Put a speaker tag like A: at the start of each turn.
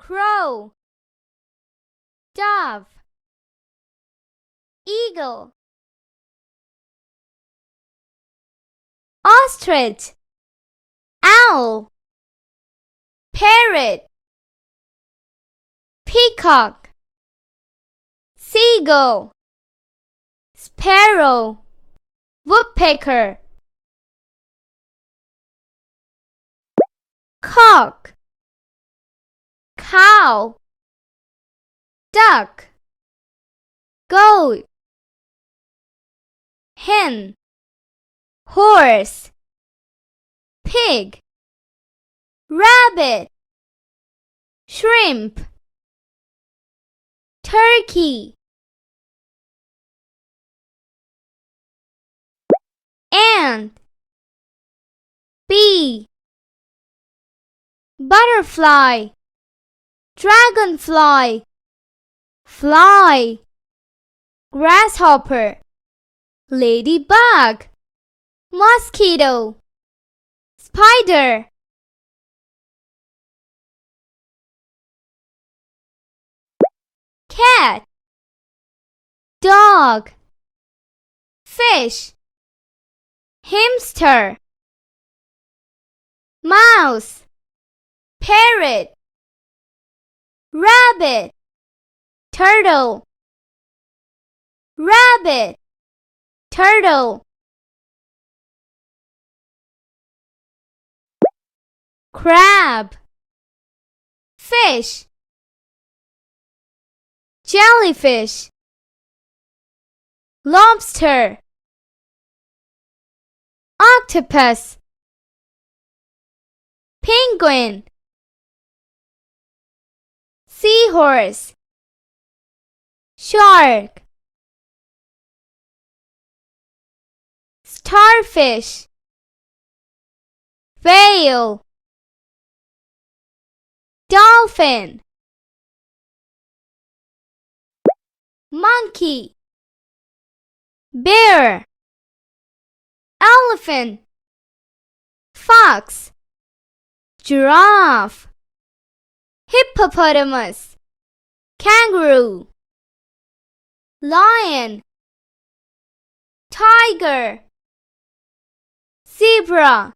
A: crow, dove, eagle, ostrich, owl, parrot, peacock, seagull, sparrow, woodpecker, cock, cow, duck, goat, hen, horse, pig, rabbit, shrimp, turkey, ant, bee, butterfly, dragonfly, fly, grasshopper, ladybug, mosquito, spider, cat, dog, fish, hamster, mouse, parrot, rabbit, turtle, rabbit, turtle, crab, fish, jellyfish, lobster, octopus, penguin, seahorse, shark, starfish, whale, dolphin, monkey, bear, elephant, fox, giraffe, hippopotamus, kangaroo, lion, tiger, zebra,